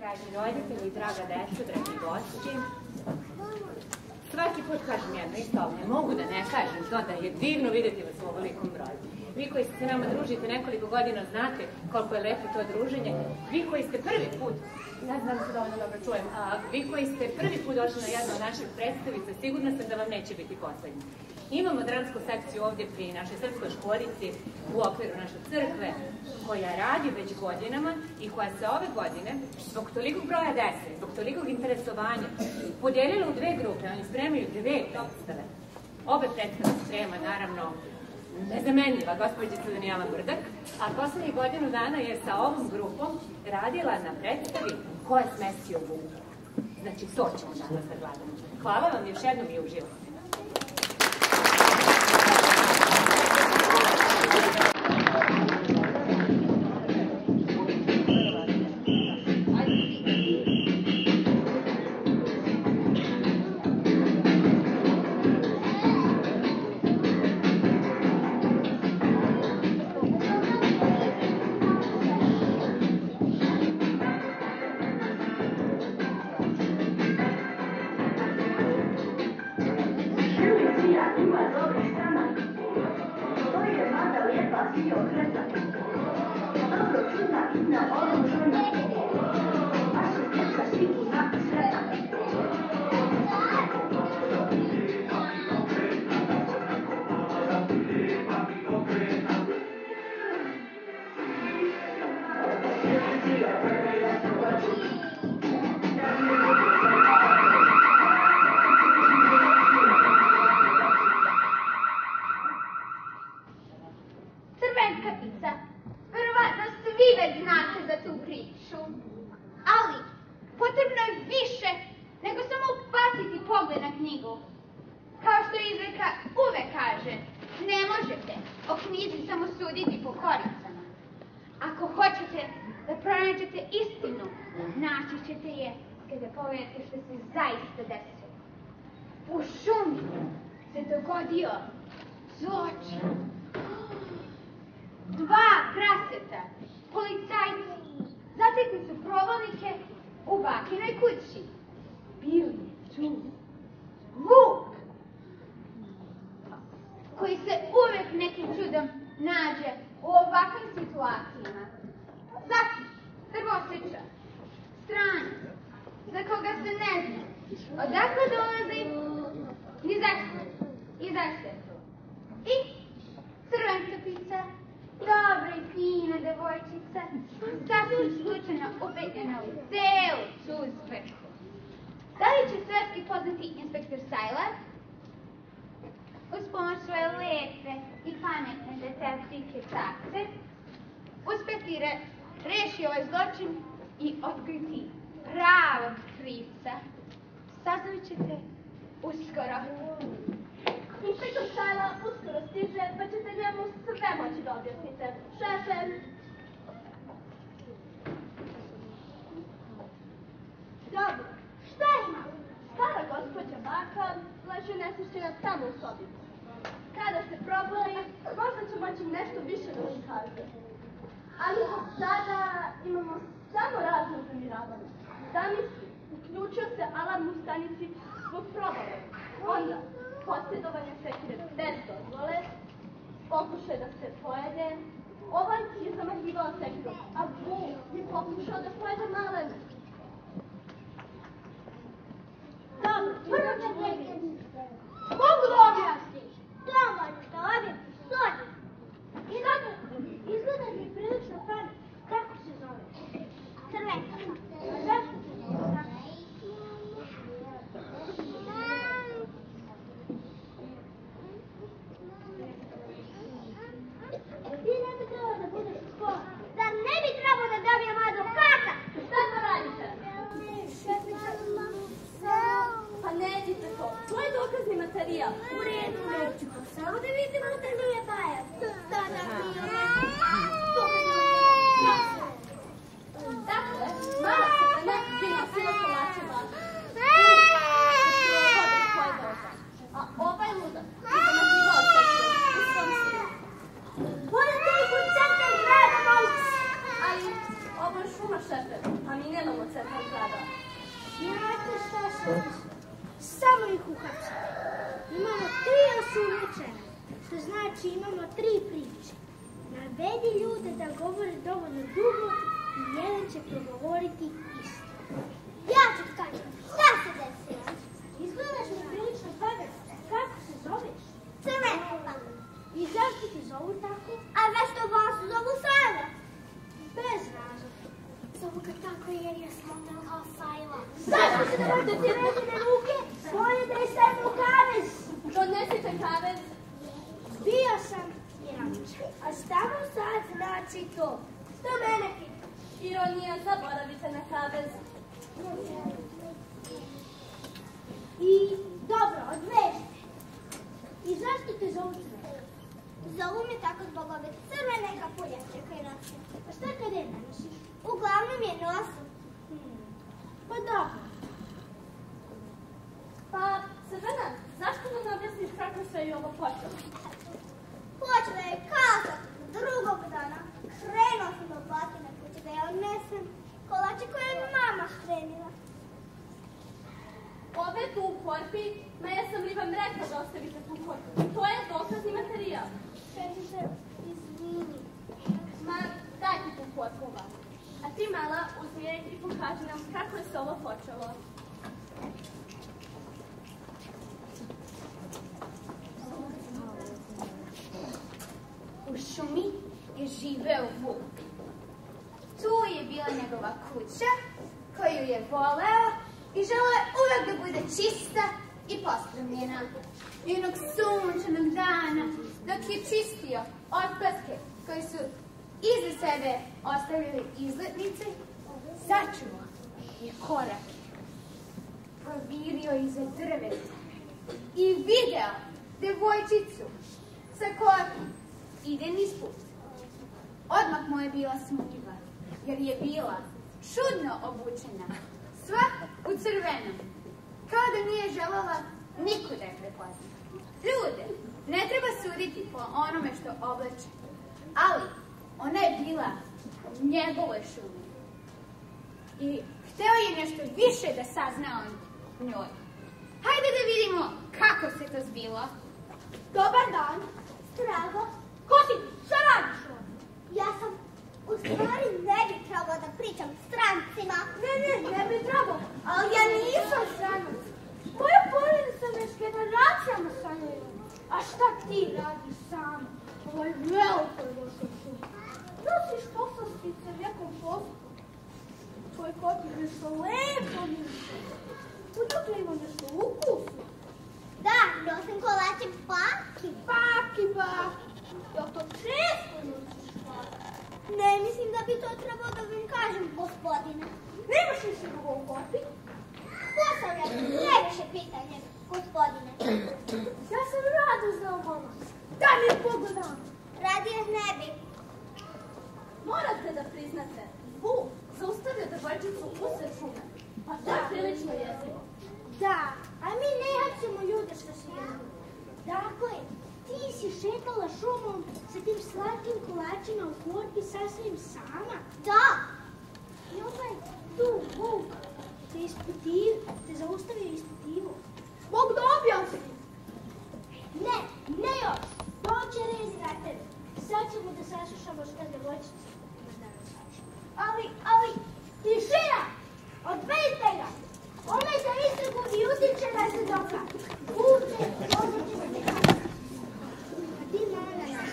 Dragi roditelji, draga deco, dragi gosti, svaki put kažem jedno isto, ali ne mogu da ne kažem to da je divno vidjeti vas u ovolikom broju. Vi koji se nama družite nekoliko godina znate koliko je lepo to druženje. Vi koji ste prvi put, ne znam se dovoljno dobro čujem, vi koji ste prvi put došli na jednu od naših predstavica, sigurna sam da vam neće biti poslednji. Imamo dramsku sekciju ovdje pri našoj srpskoj školici u okviru naše crkve, koja radi već godinama i koja se ove godine, zbog tolikog broja dece, zbog tolikog interesovanja, podijelila u dve grupe. Oni spremaju dve predstave. Obe predstave sprema, naravno, nezamenljiva gospođica Danijela Brdak, a poslednjih godinu dana je sa ovom grupom radila na predstavi Ko je smestio bubu. Znači, to ćemo danas da gledamo. Hvala vam još jednom i uživamo. Pogledajte što se zaista desilo. U šumi se dogodio zločin. Dva praseta, policajci, zatekli su provalnike u bakinoj kući. Bio je tu vuk, koji se uvek nekim čudom nađe u ovakvim situacijama. Zatim, drvoseča, stranac, za koga se ne zna odakle dolazi ni zašto je to. I crvenkapica, dobra i fina devojčica, sasvim slučajno upetljena u celu tu zbrku. Da li će svetski poznati inspektor Sajler uz pomoć svoje lepe i pametne detektivke Cace uspeti reši ovaj zločin i otkriti pravog krivca? Saznat ćete uskoro. Inspektor Sajla uskoro stiže, pa ćete njemu sve moći da objasnite. Šefe! Dobro, šta ima? Stara gospođa baka leži nesvešćena tamo u sobi. Kada se probudi, možda će moći nešto više da vam kaže. Ali od sada imamo samo razne uznemiravanja. Zamisli, uključio se alarm u stanici zbog probave. Onda, posjedovanje sekire bez dozvole, pokušaj da se pojede, ovaj je zamahivao sekirom, a vuk je pokušao da pojede malenu. Dobro, prvo ću vidjeti. Mogu da objasniš? Dovoljno da odem u sobi. Izgleda mi je prilično pamet. Kako se zove? Crvenka. Zašto se zove tako? Ti ne bi trebalo da budeš u školi. Zar ne bi trebalo da dobijem advokata? Šta to radite? Pa ne idite to. To je dokazni materijal. U redu, neću to. Samo da vidimo da nije bajan. Da nije. Dakle, mala se da ne bi nosila kolače vaša. A ovaj ludak je zamahivao sekirom u svom sinu. Budete ih u centar grada, molim se. Ali ovo je šuma, šefe, a mi nemamo centar Samo ih uhapsite. Imamo 3 osumnjičena, što znači imamo 3 priče. Navedi ljude da govore dovoljno dugo i jedan će progovoriti isto. Ja ću kažem, šta se desilo? Izgledaš mi prilično pagano. Kako se zoveš? Crvenka. I zašto ti zovu tako? A zašto vas zovu Sajla? Bez razloga. Zovu ga tako jer je smotala kao Sajla. Zašto se nemojte ti režine ruke? Bolje da je stavimo kavez. Donesite kavez. Bio sam Irača, a stamo sad znači to. Što mene pita? Ironija, zaboravite na kavez. I dobro, odvežite. I zašto te zovu Crvenka? Zovu me tako zbog ove crvene kapuljače koje nosim. A šta kad je ne nosiš? Uglavnom je nosim. Pa dobro. Pa, Crvena, zašto nam objasniš kako se i ovo počelo? Počela je kazat drugog dana. Krenuo sam do Batine kuće da ja odnesem kolače koje je mama spremila. Ove tu u korpi, ma jesam li vam rekla da ostavite tu korpu? To je dokazni materijal. Sestite, izvini. Ma, dajte tu korpu vam. A ti, mala, uzmi je i pokaži nam kako je se ovo počelo. U šumi je živeo vuk. Tu je bila njegova kuća, koju je voleo i želeo je uvek da bude čista i pospremljena. Jednog sunčanog dana, dok je čistio otpaske koji su iza sebe ostavili izletnice, začuo je korake. Provirio iza drveta i video devojčicu sa kojom ide niz put. Odmah mu je bila sumnjiva, jer je bila čudno obučena, sva u crvenom, kao da nije želela niko da je prepozna. Ljude ne treba suditi po onome što obleče, ali ona je bila u njegovoj šumi. I hteo je nešto više da sazna o njoj. Hajde da vidimo kako se to zbilo. Dobar dan. Drago, Ko si? Šta radiš ovdje? ja sam u stvari ne bi trebala da pričam strancima. Ne bi trebao. Ali ja nisam stranac. Moja porodica već generacijama sanjaju. A šta ti radiš sam? Ovo je veliko došlo šuma. Nosiš poslastice nekom poslu. Tvoj kot je nešto lepo mišlje. Udokle ima nešto ukusno. Da, nosim kolače Paki. Paki. Jel to često nosiš paki? Ne mislim da bi to trebalo da vam kažem, gospodine. Nemaš više drugo u korpi? Postavljam najviše pitanje, gospodine. Ja sam rado znao mama. Daj mi pogledam. Radije ne bi. Morate da priznate, vuk zaustavio devojčicu usred šume. Pa to je prilično jezivo. Da, a mi ne hapsimo ljude što se jedu. Dakle, ti si šetala šumom sa tim slatkim kolačima u korpi sasvim sama? Da. I ovaj tu vuk te zaustavio i ispitivo. Mogu da objasnim? Ne još. Doće red na tebe. Sad ćemo da saslušamo šta devojčica ima da nam kaže. Ali, tišina! Odvedite ga! Onaj za istragu i utiče na svedoka. Vuče, odluči se ne kaže. A ti mala nas.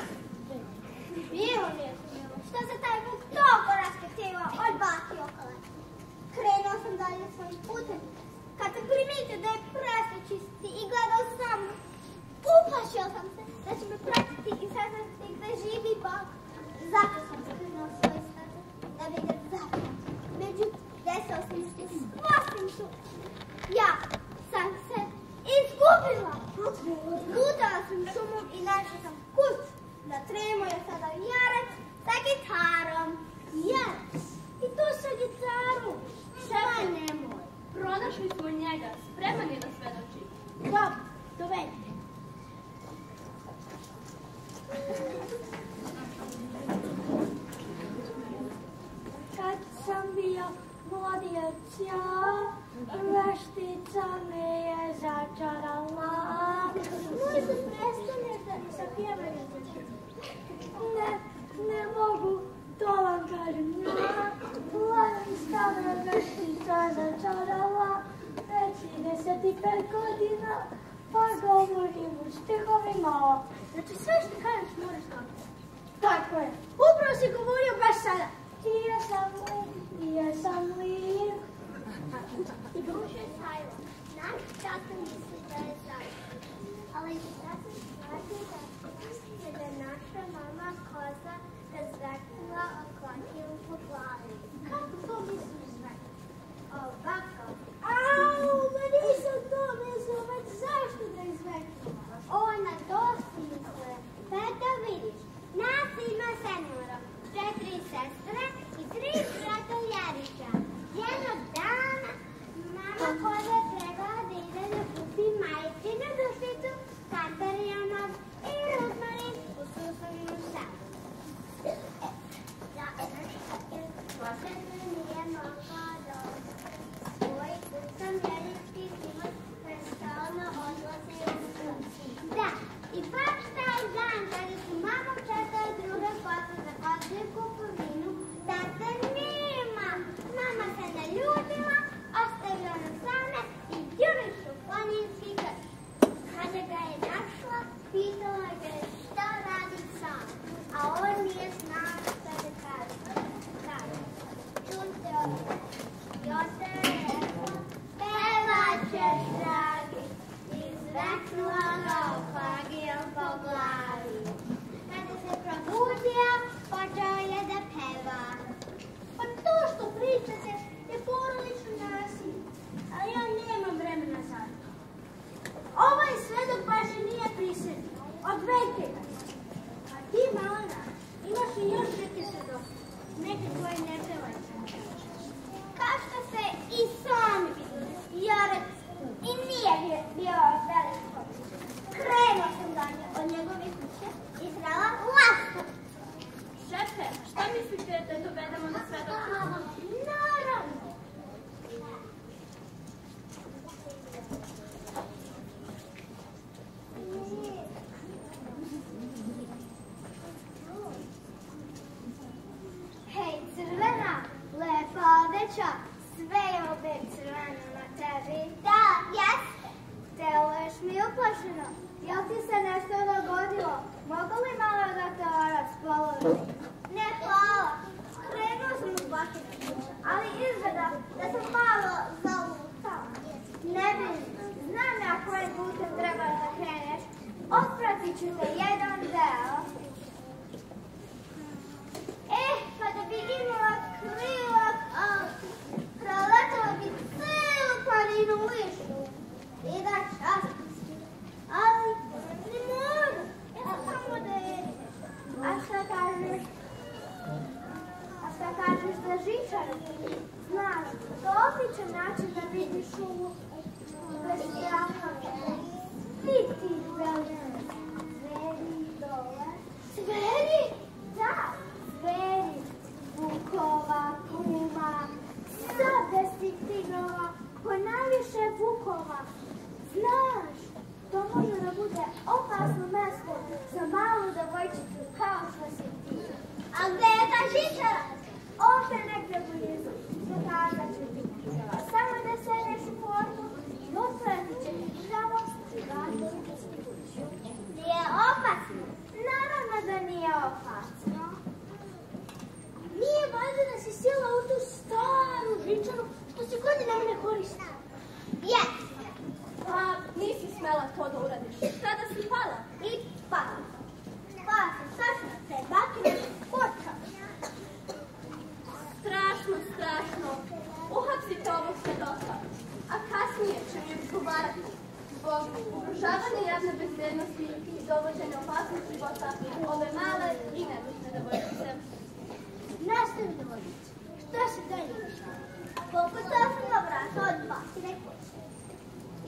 Bilo mi je sumnjivo. Što se taj vuk toliko raskatila, odbacio kolač. Krenuo sam dalje svojim putem. Kad sam primetio da je prasa čisti i gledao sam, uplašio sam se da će me pratiti i saznati gde živi bak. Zato sam skrenuo svoje staze da bi ga zapratio. Međutim, desao sam se skvasim šum. Ja sam se izgubila. Lutala sam šumom i našla sam kuću. Na tremu je sada jarac sa gitarom. Jarac? I to sa gitarom? Šta nemoj? Pronašli smo njega, spreman je da svedoči. Dobro, dovedite. Kad sam bio mladijec ja, Veštica me je začarala. Možda prestaneš da sa pjevanjem. Ne mogu, to vam kažem ja. Stavna veštica začarala. Već 35 godina, pa govorim u stihovima. Znači sve što kažeš moraš kako. Tako je. Upravo si govorio baš sada. Ja sam lijep. Duže sajlo. Naš tata misli da je zaista. Ali tata shvatio da je naša mama koza razveknula oklatiju po glavi. Kako to misliš zveknula? Ovako. Au, ma nisam to mislila, već zašto da izveknula? Ona to misle. Pa da vidiš. Nas ima 7, 4 sestre i 3 brata Jarića. Jednog dana mama koza trebala da ide da kupi majčinu dušicu, Katarjanov i Ruzmarin u susednom selu. Posebno nije mogla da svoj kucam jarički život prestalno odlaze u kući. Da, i baš taj dan kada su mama čekala druga koza za kozu kupovinu, tata nema. Mama se naljutila, ostavila nas same i juriš u planinski krš. Kada ga je našla, pitala ga je šta radi sam, a on nije znao šta da kaže. Čute ovdje, Jota je rekla, pevaćeš dragi, izveknula ga opagijom po glavi. Kada se probudio, počeo je da peva. Pa to što pričate je porodično nasilje, ali ja nemam vremena za to. Ovaj svedok baš i nije prisetio. Odvedite ga. A ti, Malena, imaš i još neke svedoke. Neke koje ne pevaju. Kao što se i sami vidjeli, Jorac i nije bio veliko. Krenuo sam dalje od njegove kuće i zrela lastu. Šefe, šta mislite da dovedemo na svedoka? Naravno. Hej, crvena, lepa odeća, sve je opet crveno na tebi. Da, jeste. Deluješ mi uplašeno. Jel ti se nešto dogodilo? Mogu li malo da te raspoloži? Ne, hvala. Krenuo sam u bakinu kuće, ali izgleda da sam malo zalutala. Ne brini, znam ja kojim putem trebaš da kreneš. Otpratit ću te jedan deo. Pa da bi imala krilak, proletala bi celu planinu lišu. I da častisti. Ali ne mogu. Ja samo da jedem. A šta kažeš? Šta kažeš za žičar? Znaš, to običan način da vidiš šumu bez straha. Svi ti veliki zveri dole. Zveri? Da, zveri. Vukova, kuma, 110 tigrova, ponajviše vukova. Znaš, to može da bude opasno mesto za malu devojčicu kao što si ti. A gde je ta žičara? Ovdje negdje blizu. Pokazat ću ti. Samo da sedneš u portu i otvoriti će ti pravo i vratiti ti kuću. Nije opasno? Naravno da nije opasno. Nije valjda da si sjela u tu staru žičaru što se godinama ne koristi. Jes. Pa nisi smela to da uradiš. Tada si pala. I pala. Pala sam sašla pred bakinem koča. Strašno, strašno. Uhapsite ovog svedoka. A kasnije će mi odgovarati zbog ugrožavanja javne bezbednosti i dovođenja opasnog života ove male i nedužne devojčice. Nastavi devojčice. Šta se dalje dešava? Pokucala sam na vrata od bakine kuće.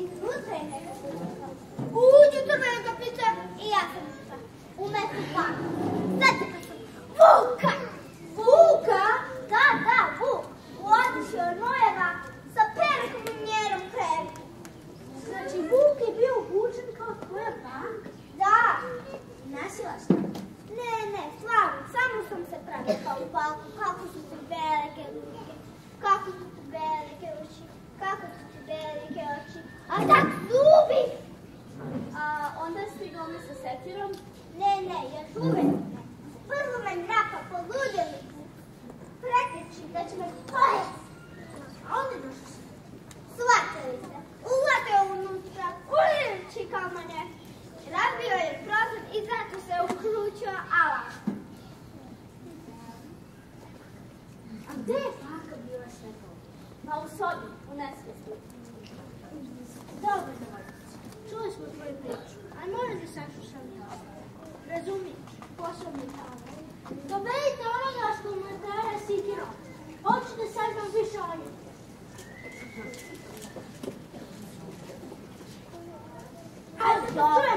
Iznutra je neka slučajka. Uđu crvene kapice i ja sam ušla. Umesto baku. Zatekla sam Vuka. Vuka? Da, Vuk. U otišao od moje bake sa perekom i kako su ti velike oči. A tak zubi! A onda je stigao mi sa sekirom? Ne, još uvek. Prvo me napa poludili. Preteči da će me pojesti. A onda došli su. Shvatili se. Uvatio unutra, uliči kamane. Razbio je prozor i zato se uključio alarm. A gde je baka bila sve to? Pa u sobi, u nesvijesti. Dobro, čuli smo tvoju priču, a moram da saslušam ja. Razumiješ, posebno tamo. Dovedite onoga s komentara Sikirom. Hoću da saznam više o njemu. Dobro.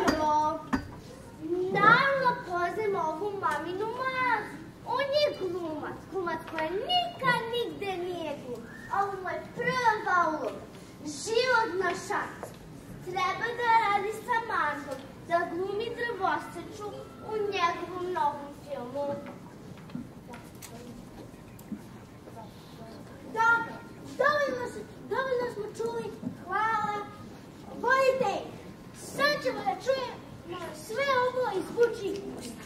Naravno poznajemo ovu maminu mazu. On je glumac. Glumac koja nikad nigde nije glum. Ovo mu je prva uloga. Životna šansa. Treba da radi sa mazom. Da glumi drvoseču u njegovom novom filmu. Dobro. Dovoljno smo čuli. Hvala. Volite ih. Sad ćemo da čujemo sve ovo izvuči usta.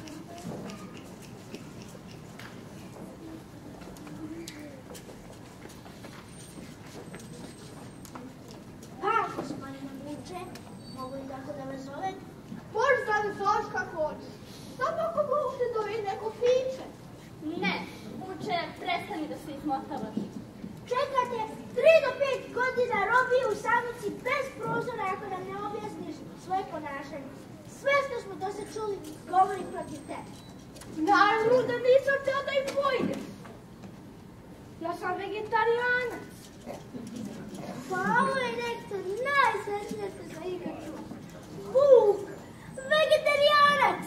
Pa, gospodine Vuče, mogu li tako da me zove? Možeš da me zoveš kako hoćeš. Samo ako možete dobiti neko piće. Ne, Vuče, prestani da se izmotavaš. Čekate 3 do 5 godina robije u samici bez prozora ako nam ne objasniš svoje ponašanje. Sve što smo do sad čuli govori protiv tebe. Naravno da nisam htio da im pojdeš. Ja sam vegetarijanac. Pa ovo je nešto najsrećnije što sam ikad čuo. Vuk, vegetarijanac!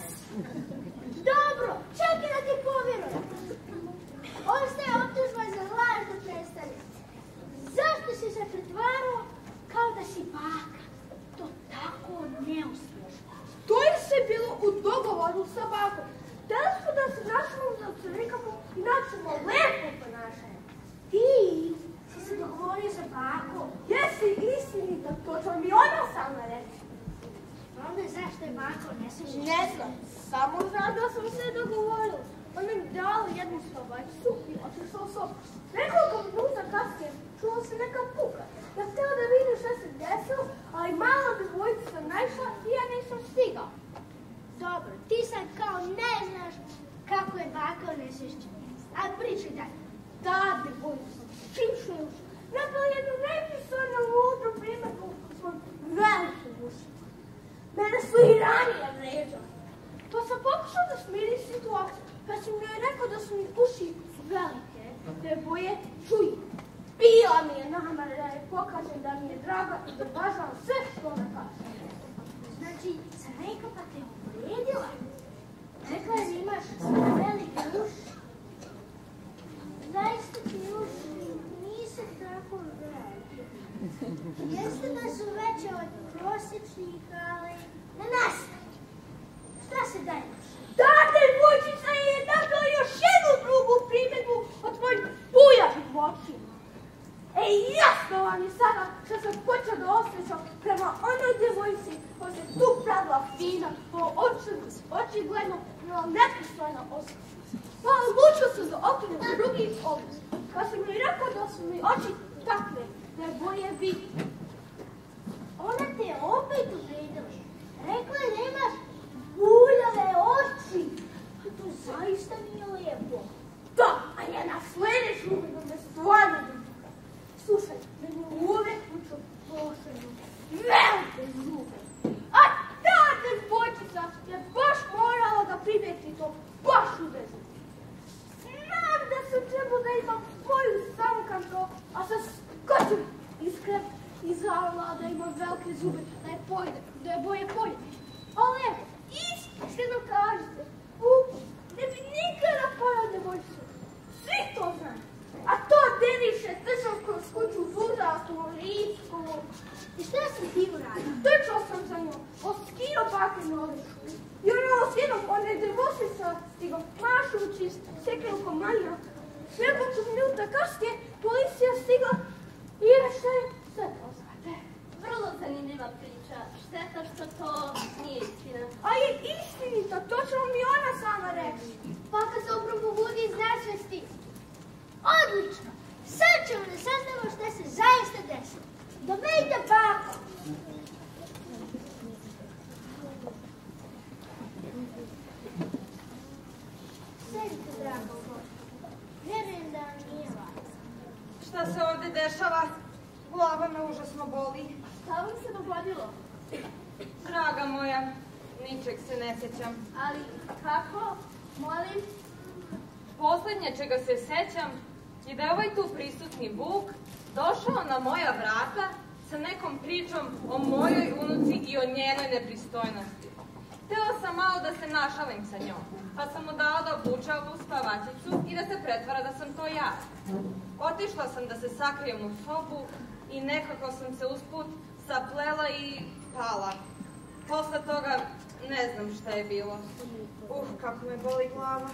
Dobro, čekaj da ti povjerujem. Ostaje optužba za lažno predstavljanje. Zašto si se pretvarao kao da si baka? To tako neuspješno. To je sve bilo u dogovoru sa bakom. Htjeli smo da se našemo za nekako načemo lepo ponašanje. Ti si se dogovorio sa bakom. Jesi istinita, to će mi ona sama reći. Onda zašto je bako nesrećno? Ne znam, samo znam da smo se dogovorili. On mi dao jednu sobačicu i otišao u sobu. Nekoliko minuta kasnije čuo se neka puka. Ja htjela da vidim šta se desilo, ali mala devojčica naišla i ja nisam stigao. Dobro, ti sad kao ne znaš kako je baka nesrećna. A pričaj dalje. Da, devojčica, čim što je ušla. Napala jednu nepisanu mudru primjerku svoj veliki uši. Mene su i ranije vređali. To sam pokušao da smiri situaciju, pa sam joj rekao da su mi uši velike, deboje čuju. Bila mi je namara da je pokažem da mi je draga i da važam sve što ona kaže. Znači, Crnejka pa te uvredila? Rekla je da imaš velike uši. Zaista ti uši nisu tako velike. Jeste da su veće od prosječnih, ali ne nastavi. Šta se daje? Da, devojčica je dakle još jednu drugu primjedbu od tvojih bujavih očima. Jasno vam je sada što sam počeo da osjećam prema onoj devojci koja se tu pravila fina, po očigledno bila nepristojna osoba. Pa odlučio sam da okrenem drugi obraz. Kad sam mi rekao da su mi oči takve, da je boje vidjeti. Ona te je opet uvredila. Rekla je da imaš buljave oči. A to zaista nije lijepo. Da, a ja na sljedeću uvidu me stvarno vidim. Slušaj, meni uvek uču posebno velike zube. A ta devojčica je baš morala da primijeti to baš uvezno. Znam da sam trebao da imam koju samkanto, a sa skočim iskren i zavila da imam velike zube, da je boje pojede. Ali evo, iskreno kažete, ne bi nikada pojao devojčicu. Svi to znaju. A to deniše držao kroz kuću zuzatu, lisku. I šta si ti uradio? Trčao sam za njom, oskio bakinu olišku. I ono osjedom one devojčica stigao mašući sekelkom manjak. Nekoliko minuta kasnije policija stigla i reše glava me užasno boli. Šta vam se dogodilo? Draga moja, ničeg se ne sećam. Ali kako? Molim? Poslednje čega se sećam je da je ovaj tu prisutni Vuk došao na moja vrata sa nekom pričom o mojoj unuci i o njenoj nepristojnosti. Htela sam malo da se našalim sa njom, pa sam mu dala da obuče ovu spavačicu i da se pretvara da sam to ja. Otišla sam da se sakrijem u sobu i nekako sam se usput saplela i pala. Posle toga ne znam šta je bilo. Kako me boli glava.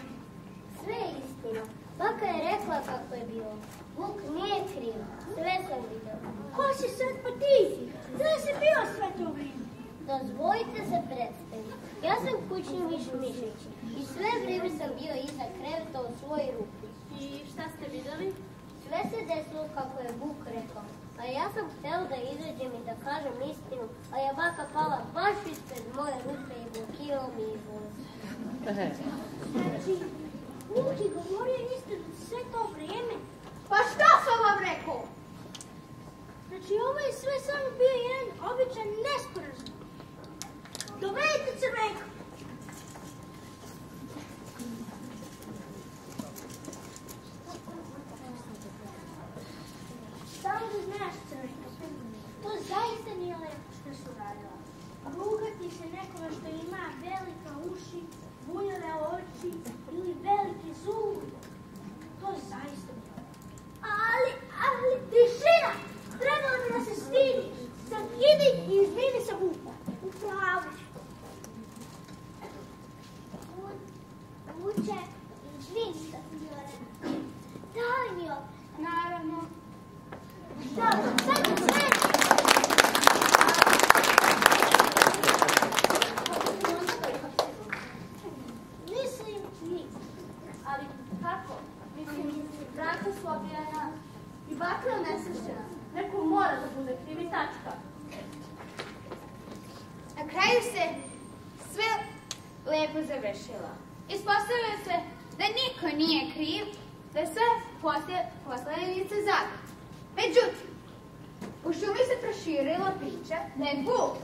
Sve je istina. Baka je rekla kako je bilo. Vuk nije kriv. Sve sam vidio. Ko si sad pa ti si? Gde si bio sve to vrijeme? Dozvolite se predstaviti. Ja sam kućni Mišmišić i sve vrijeme sam bio iza kreveta u svojoj rupi. I šta ste videli? Sve se desilo kako je Vuk rekao. A ja sam hteo da izađem i da kažem istinu, a je baka pala baš ispred moje rupe i blokirao mi izlaz. Znači, Vuk je govorio istinu sve to vrijeme. Pa šta sam vam rekao? Znači, ovo je sve samo bio jedan običan nesporazum. Dovedite crvenka. Samo da znaš, crvenka, to zaista nije lepo što su radila. Rugati se nekome što ima velika uši, bunjene oči ili velike zubi. To zaista nije lepo. Ali, tišina! Trebalo bi da se stidiš. Sad idi i izvini sa Vuka. Upravo ću. Vuče, izvini što sam bila rekao. Daj mi ovo. Naravno. Dobro, sad ću sve. Mislim, nisam. Ali kako? Mislim, vrata su obijena i bakra je nesrešena. Neko mora da bude kriv i tačka. Na kraju se sve lepo završilo. Ispostavilo se da niko nije kriv, da sve posledice zakon. Međutim, u šumi se proširila priča da je Vuk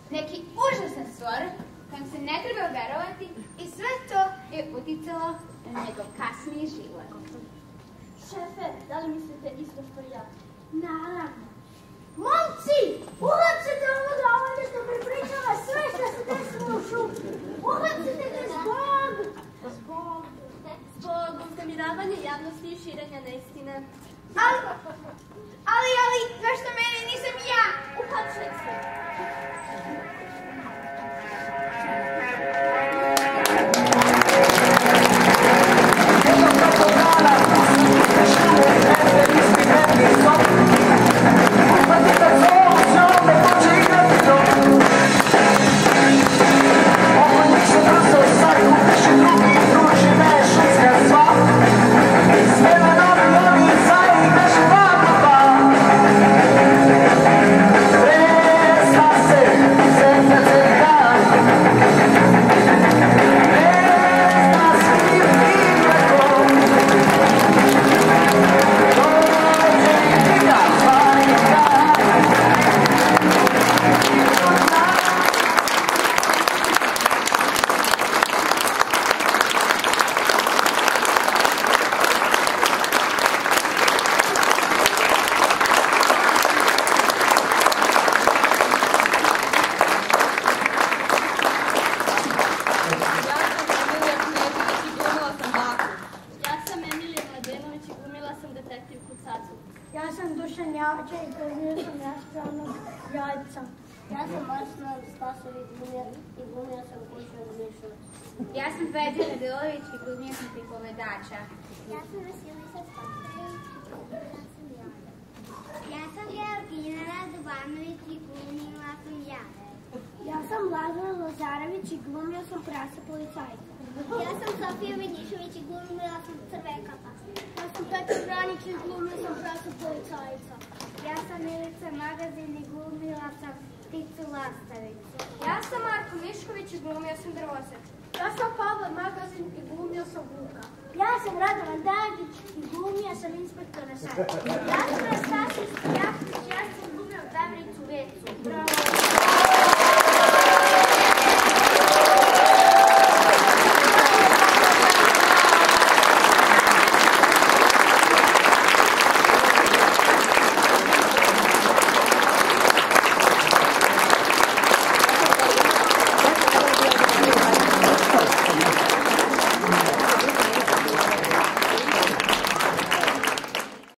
neki užasan stvor kojem se ne treba verovati i sve to je uticalo na njegov kasniji život. Šefe, da li mislite isto što ja? Naravno. Momci, uhapsite ovoga, ovo je što prepričava sve što se desilo u šumi. Uhapsite ga zbog uznemiravanja javnosti i širenja neistine. Ali, zašto mene nisam ja? Uhapšen se. Ja sam Vedija Radilović i glumila sam pripovedača. Ja sam Vasilisa Spasović i glumila sam Jana. Ja sam Georgina Radovanović i glumila sam Jana. Ja sam Lazar Lazarević i glumila sam prasa policajca. Ja sam Sofija Vinjišović i glumila sam Crvenkapa. Ja sam Petar Branić i glumila sam prasa policajca. Ja sam Milica Magazin i glumila sam Ticu Lastavicu. Ja sam Marko Mišković i glumio sam Drozak. Ja sam Pavle Magazin i glumio sam Vuka. Ja sam Radovan Dagić i glumio sam inspektora Šačića. Ja sam Anastasija